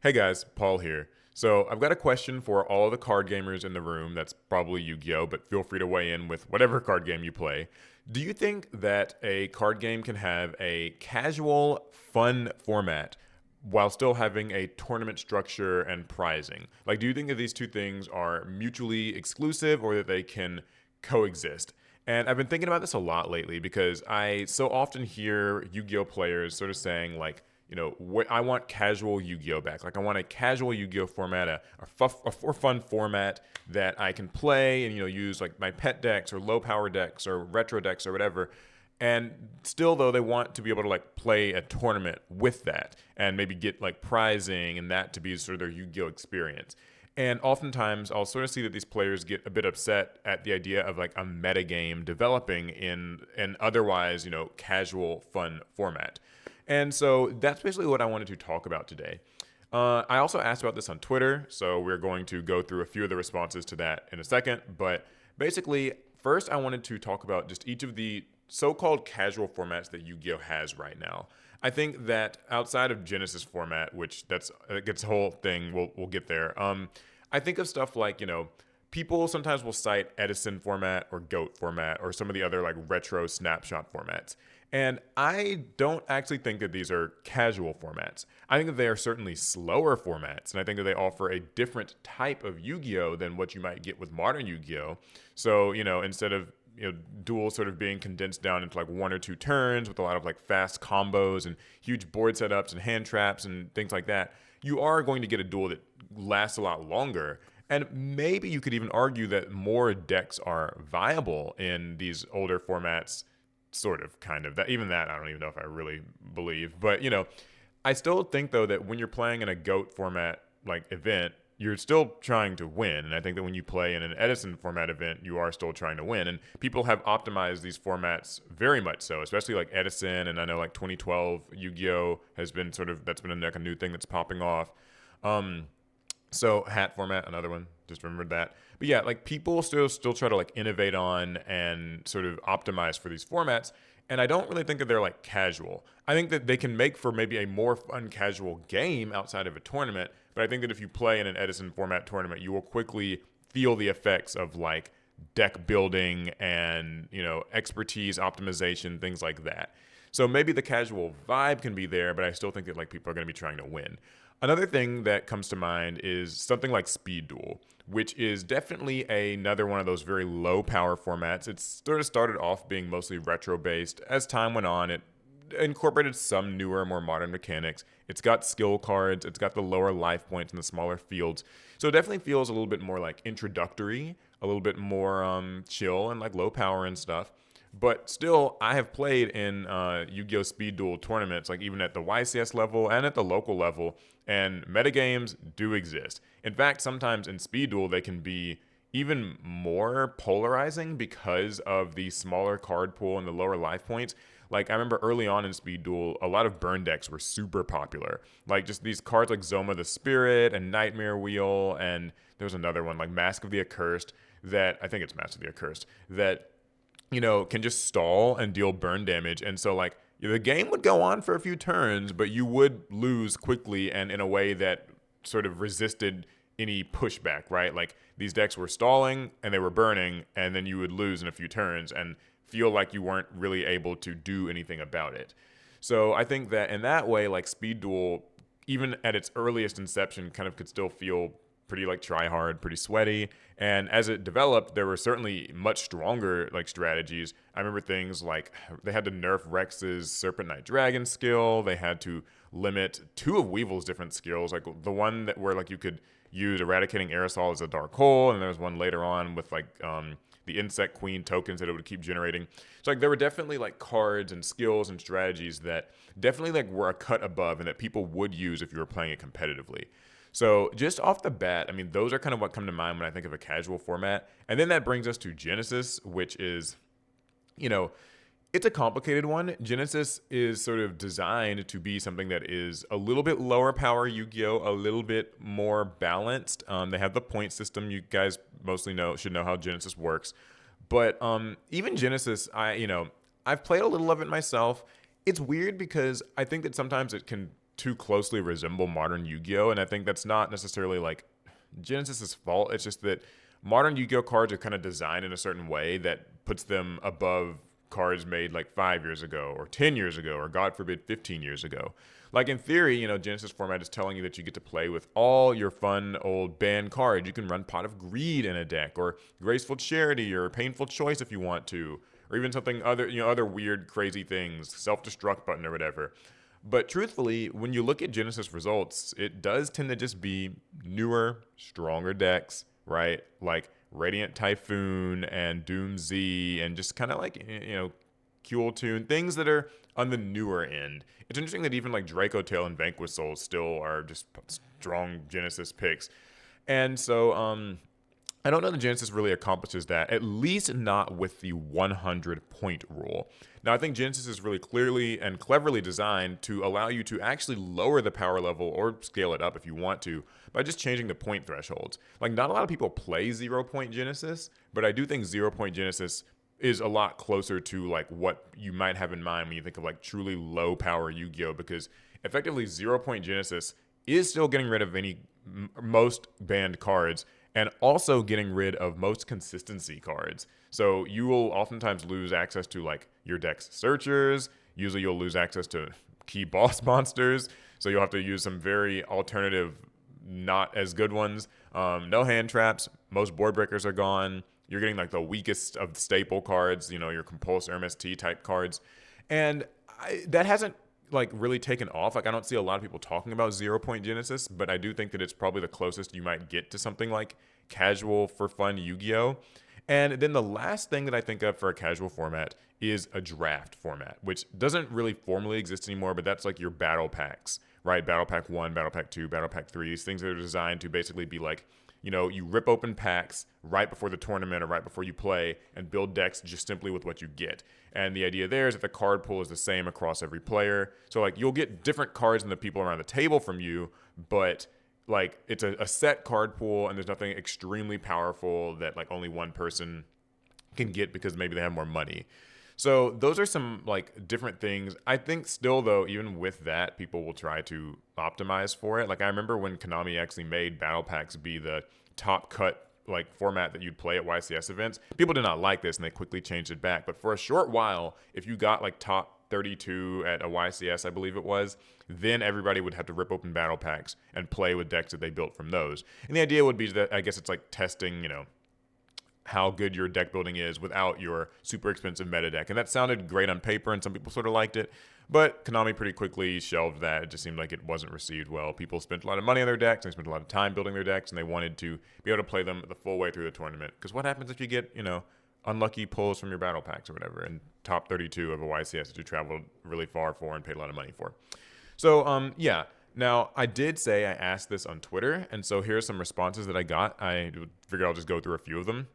Hey guys, Paul here. So I've got a question for all the card gamers in the room. That's probably Yu-Gi-Oh, but feel free to weigh in with whatever card game you play. Do you think that a card game can have a casual, fun format while still having a tournament structure and prizing? Like, do you think that these two things are mutually exclusive or that they can coexist? And I've been thinking about this a lot lately because I so often hear Yu-Gi-Oh players sort of saying like, I want casual Yu-Gi-Oh back. Like I want a casual Yu-Gi-Oh format, a for fun format that I can play and use like my pet decks or low power decks or retro decks or whatever. And still though they want to be able to like play a tournament with that and maybe get like prizing and that to be sort of their Yu-Gi-Oh experience. And oftentimes, I'll sort of see that these players get a bit upset at the idea of like a metagame developing in an otherwise, casual, fun format. And so that's basically what I wanted to talk about today. I also asked about this on Twitter, so we're going to go through a few of the responses to that in a second. But basically, first, I wanted to talk about just each of the so-called casual formats that Yu-Gi-Oh has right now. I think that outside of Genesis format, which that's gets a whole thing, we'll get there. I think of stuff like people sometimes will cite Edison format or Goat format or some of the other like retro snapshot formats. And I don't actually think that these are casual formats. I think that they are certainly slower formats, and I think that they offer a different type of Yu-Gi-Oh than what you might get with modern Yu-Gi-Oh. So, instead of duels sort of being condensed down into like one or two turns with a lot of like fast combos and huge board setups and hand traps and things like that, you are going to get a duel that lasts a lot longer. And maybe you could even argue that more decks are viable in these older formats, sort of, kind of. That even that I don't even know if I really believe. But I still think though that when you're playing in a GOAT format like event, you're still trying to win. And I think that when you play in an Edison format event, you are still trying to win. And people have optimized these formats very much so, especially like Edison. And I know like 2012 Yu-Gi-Oh has been that's been like a new thing that's popping off. So hat format, another one. Just remembered that. But yeah, like people still try to like innovate on and sort of optimize for these formats. And I don't really think that they're like casual. I think that they can make for maybe a more fun casual game outside of a tournament. But I think that if you play in an Edison format tournament, you will quickly feel the effects of like deck building and expertise optimization, things like that. So maybe the casual vibe can be there, but I still think that like people are going to be trying to win. Another thing that comes to mind is something like Speed Duel, which is definitely another one of those very low power formats. It sort of started off being mostly retro based. As time went on, it incorporated some newer, more modern mechanics. It's got skill cards, it's got the lower life points and the smaller fields. So it definitely feels a little bit more like introductory, a little bit more chill and like low power and stuff. But still, I have played in Yu-Gi-Oh! Speed Duel tournaments, like even at the YCS level and at the local level, and metagames do exist. In fact, sometimes in Speed Duel, they can be even more polarizing because of the smaller card pool and the lower life points. Like, I remember early on in Speed Duel, a lot of burn decks were super popular. Like, just these cards like Zoma the Spirit and Nightmare Wheel, and there was another one, like Mask of the Accursed, that I think it's Mask of the Accursed, that can just stall and deal burn damage. And so, like, the game would go on for a few turns, but you would lose quickly and in a way that sort of resisted any pushback, right? Like, these decks were stalling and they were burning, and then you would lose in a few turns and feel like you weren't really able to do anything about it. So I think that in that way, like, Speed Duel, even at its earliest inception, kind of could still feel pretty like try hard, pretty sweaty. And as it developed, there were certainly much stronger like strategies. I remember things like they had to nerf Rex's Serpent Knight Dragon skill. They had to limit two of Weevil's different skills, like the one that where like you could use Eradicating Aerosol as a dark hole, and there was one later on with like the Insect Queen tokens that it would keep generating. So like there were definitely like cards and skills and strategies that definitely like were a cut above and that people would use if you were playing it competitively. So just off the bat, I mean, those are kind of what come to mind when I think of a casual format. And then that brings us to Genesis, which is, it's a complicated one. Genesis is sort of designed to be something that is a little bit lower power Yu-Gi-Oh, a little bit more balanced. They have the point system. You guys mostly should know how Genesis works. But even Genesis, I've played a little of it myself. It's weird because I think that sometimes it can too closely resemble modern Yu-Gi-Oh, and I think that's not necessarily like Genesis's fault. It's just that modern Yu-Gi-Oh cards are kind of designed in a certain way that puts them above cards made like 5 years ago or 10 years ago or God forbid 15 years ago. Like in theory, Genesis format is telling you that you get to play with all your fun old banned cards. You can run Pot of Greed in a deck, or Graceful Charity, or Painful Choice if you want to, or even something other, other weird, crazy things, self-destruct button or whatever. But truthfully, when you look at Genesis results, it does tend to just be newer, stronger decks, right? Like Radiant Typhoon and Doom Z, and just kind of like, Cool Tune, things that are on the newer end. It's interesting that even like Draco Tail and Vanquish Souls still are just strong Genesis picks. And so, I don't know that Genesis really accomplishes that, at least not with the 100 point rule. Now, I think Genesis is really clearly and cleverly designed to allow you to actually lower the power level or scale it up if you want to by just changing the point thresholds. Like, not a lot of people play 0 point Genesis, but I do think 0 point Genesis is a lot closer to like what you might have in mind when you think of like truly low power Yu-Gi-Oh, because effectively 0 point Genesis is still getting rid of most banned cards and also getting rid of most consistency cards. So you will oftentimes lose access to like your deck's searchers. Usually you'll lose access to key boss monsters. So you'll have to use some very alternative, not as good ones. No hand traps. Most board breakers are gone. You're getting like the weakest of the staple cards, your Compulse MST type cards. And that hasn't like really taken off. Like I don't see a lot of people talking about 0 point Genesis, but I do think that it's probably the closest you might get to something like casual for fun Yu-Gi-Oh. And then the last thing that I think of for a casual format is a draft format, which doesn't really formally exist anymore, but that's like your battle packs, right? Battle pack 1, battle pack 2, battle pack 3, these things that are designed to basically be like, you rip open packs right before the tournament or right before you play and build decks just simply with what you get. And the idea there is that the card pool is the same across every player. So like you'll get different cards than the people around the table from you, but like it's a set card pool and there's nothing extremely powerful that like only one person can get because maybe they have more money. So those are some like different things. I think still though, even with that, people will try to optimize for it. Like I remember when Konami actually made battle packs be the top cut like format that you'd play at YCS events. People did not like this and they quickly changed it back. But for a short while, if you got like top 32 at a YCS, I believe it was, then everybody would have to rip open battle packs and play with decks that they built from those. And the idea would be that I guess it's like testing, how good your deck building is without your super expensive meta deck. And that sounded great on paper and some people sort of liked it, but Konami pretty quickly shelved that. It just seemed like it wasn't received well. People spent a lot of money on their decks, they spent a lot of time building their decks, and they wanted to be able to play them the full way through the tournament. Because what happens if you get, unlucky pulls from your battle packs or whatever, and top 32 of a YCS that you traveled really far for and paid a lot of money for? So, yeah. Now, I did say I asked this on Twitter, and so here are some responses that I got. I figured I'll just go through a few of them.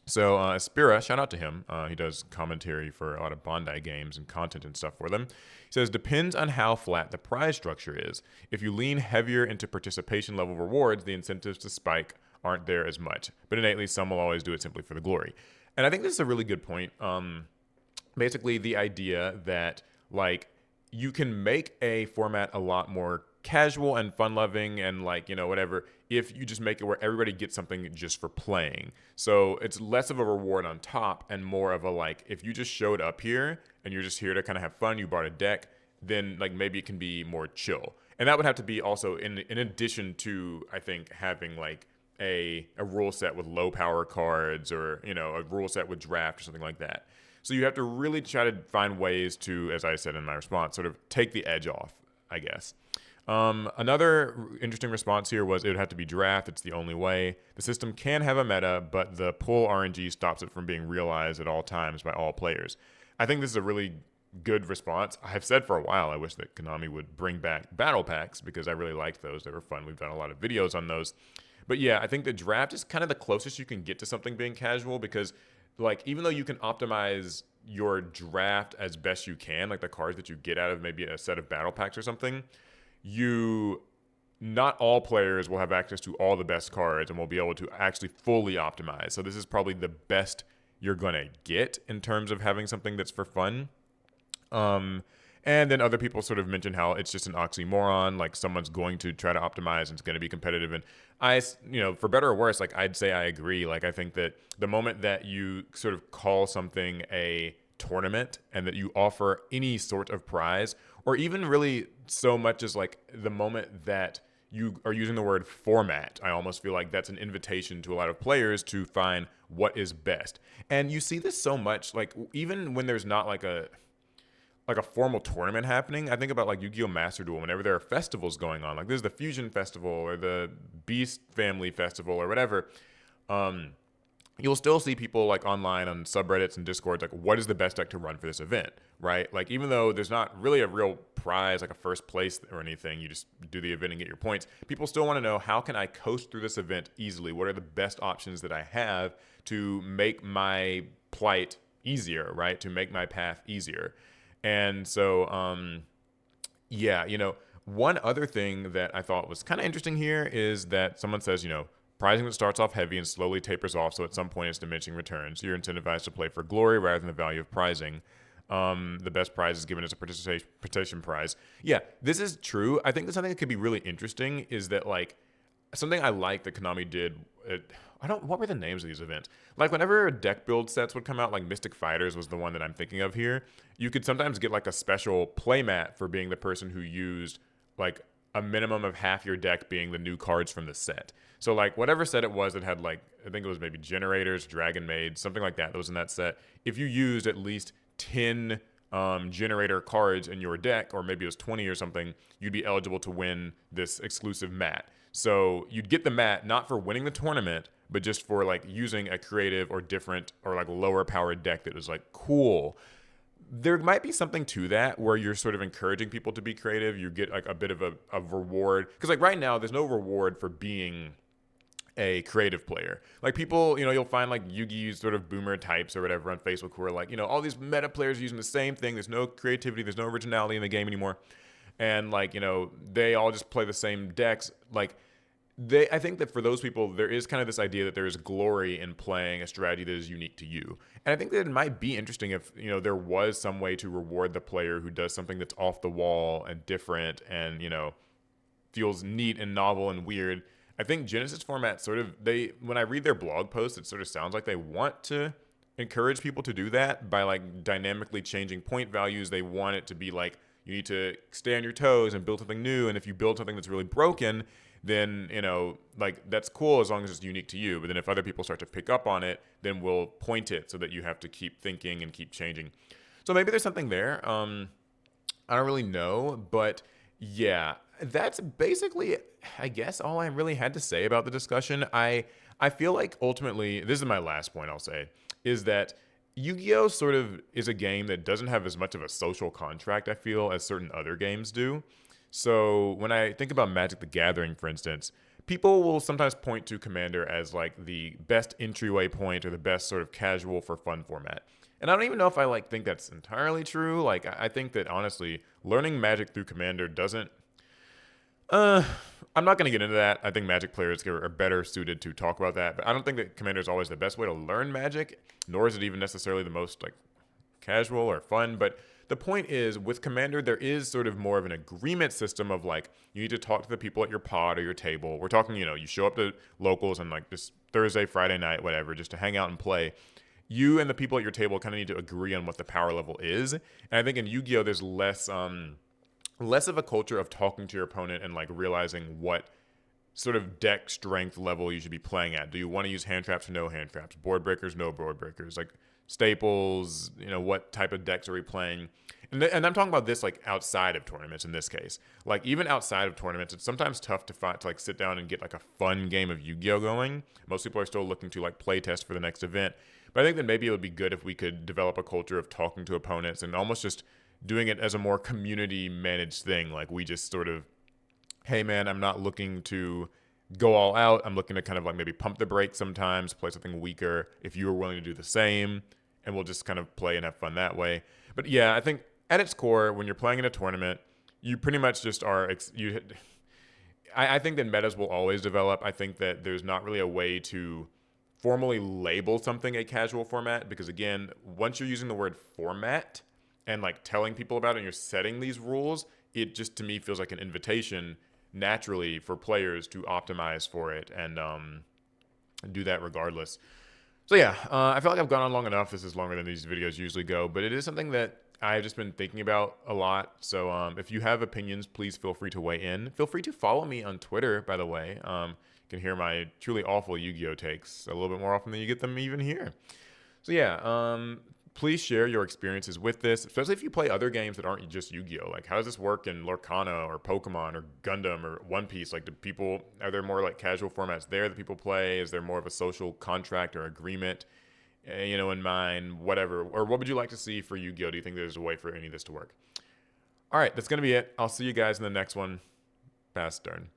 So Aspira, shout out to him. He does commentary for a lot of Bandai games and content and stuff for them. He says, depends on how flat the prize structure is. If you lean heavier into participation level rewards, the incentives to spike aren't there as much. But innately, some will always do it simply for the glory. And I think this is a really good point. Basically, the idea that like you can make a format a lot more casual and fun-loving and like, whatever, if you just make it where everybody gets something just for playing. So it's less of a reward on top and more of a like, if you just showed up here and you're just here to kind of have fun, you bought a deck, then like maybe it can be more chill. And that would have to be also in addition to, I think, having like a rule set with low power cards or, a rule set with draft or something like that. So you have to really try to find ways to, as I said in my response, sort of take the edge off, I guess. Another interesting response here was it would have to be draft. It's the only way. The system can have a meta, but the pull RNG stops it from being realized at all times by all players. I think this is a really good response. I have said for a while I wish that Konami would bring back battle packs because I really liked those. They were fun. We've done a lot of videos on those. But yeah, I think the draft is kind of the closest you can get to something being casual because like even though you can optimize your draft as best you can, like the cards that you get out of maybe a set of battle packs or something, not all players will have access to all the best cards and will be able to actually fully optimize. So this is probably the best you're going to get in terms of having something that's for fun. And then other people sort of mention how it's just an oxymoron, like someone's going to try to optimize and it's going to be competitive. And for better or worse, like I'd say I agree. Like I think that the moment that you sort of call something a tournament and that you offer any sort of prize, or even really so much as like the moment that you are using the word format, I almost feel like that's an invitation to a lot of players to find what is best. And you see this so much, like even when there's not like a formal tournament happening. I think about like Yu-Gi-Oh! Master Duel whenever there are festivals going on. Like there's the Fusion Festival or the Beast Family Festival or whatever. Um, you'll still see people like online on subreddits and discords like what is the best deck to run for this event, right? Like even though there's not really a real prize like a first place or anything, you just do the event and get your points. People still want to know, how can I coast through this event easily? What are the best options that I have to make my plight easier, right? To make my path easier. And so yeah, one other thing that I thought was kind of interesting here is that someone says, pricing that starts off heavy and slowly tapers off, so at some point it's diminishing returns. You're incentivized to play for glory rather than the value of prizing. The best prize is given as a participation prize. Yeah, this is true. I think that something that could be really interesting is that like something I like that Konami did. What were the names of these events? Like whenever deck build sets would come out, like Mystic Fighters was the one that I'm thinking of here. You could sometimes get like a special playmat for being the person who used like a minimum of half your deck being the new cards from the set. So like whatever set it was that had like, I think it was maybe Generators, Dragon Maid, something like that was in that set. If you used at least 10 generator cards in your deck, or maybe it was 20 or something, you'd be eligible to win this exclusive mat. So you'd get the mat not for winning the tournament, but just for like using a creative or different or like lower powered deck that was like cool. There might be something to that where you're sort of encouraging people to be creative. You get like a bit of a reward. Because like right now, there's no reward for being a creative player. Like people, you'll find like Yu-Gi-Oh! Sort of boomer types or whatever on Facebook who are like, all these meta players using the same thing. There's no creativity. There's no originality in the game anymore. And like, they all just play the same decks. Like I think that for those people, there is kind of this idea that there is glory in playing a strategy that is unique to you. And I think that it might be interesting if, there was some way to reward the player who does something that's off the wall and different and, feels neat and novel and weird. I think Genesis format when I read their blog posts, it sort of sounds like they want to encourage people to do that by like dynamically changing point values. They want it to be like, you need to stay on your toes and build something new. And if you build something that's really broken, then, like that's cool as long as it's unique to you. But then if other people start to pick up on it, then we'll point it so that you have to keep thinking and keep changing. So maybe there's something there. I don't really know, but yeah, that's basically, I guess, all I really had to say about the discussion. I feel like ultimately, this is my last point I'll say, is that Yu-Gi-Oh! Sort of is a game that doesn't have as much of a social contract, I feel, as certain other games do. So when I think about Magic the Gathering, for instance, people will sometimes point to Commander as like the best entryway point or the best sort of casual for fun format. And I don't even know if I like think that's entirely true. Like I think that honestly, learning Magic through Commander doesn't. I'm not going to get into that. I think Magic players are better suited to talk about that. But I don't think that Commander is always the best way to learn Magic, nor is it even necessarily the most like casual or fun. But the point is, with Commander, there is sort of more of an agreement system of like, you need to talk to the people at your pod or your table. We're talking, you show up to locals and like this Thursday, Friday night, whatever, just to hang out and play. You and the people at your table kind of need to agree on what the power level is. And I think in Yu-Gi-Oh! There's less of a culture of talking to your opponent and like realizing what sort of deck strength level you should be playing at. Do you want to use hand traps or no hand traps? Board breakers, no board breakers. Like staples, what type of decks are we playing? And I'm talking about this like outside of tournaments in this case. Like even outside of tournaments, it's sometimes tough to like sit down and get like a fun game of Yu-Gi-Oh! Going. Most people are still looking to like play test for the next event. But I think that maybe it would be good if we could develop a culture of talking to opponents and almost just doing it as a more community managed thing. Like we just sort of, hey man, I'm not looking to go all out. I'm looking to kind of like maybe pump the brakes sometimes, play something weaker if you are willing to do the same, and we'll just kind of play and have fun that way. But yeah, I think at its core, when you're playing in a tournament, you pretty much just are, I think that metas will always develop. I think that there's not really a way to formally label something a casual format because again, once you're using the word format, and like telling people about it and you're setting these rules, it just to me feels like an invitation naturally for players to optimize for it and do that regardless. So yeah, I feel like I've gone on long enough. This is longer than these videos usually go, but it is something that I've just been thinking about a lot. So if you have opinions, please feel free to weigh in. Feel free to follow me on Twitter, by the way. You can hear my truly awful Yu-Gi-Oh takes a little bit more often than you get them even here. So yeah, please share your experiences with this, especially if you play other games that aren't just Yu-Gi-Oh. Like, how does this work in Lorcana or Pokemon or Gundam or One Piece? Like, are there more like casual formats there that people play? Is there more of a social contract or agreement, in mind? Whatever. Or what would you like to see for Yu-Gi-Oh? Do you think there's a way for any of this to work? All right, that's gonna be it. I'll see you guys in the next one. Pass turn.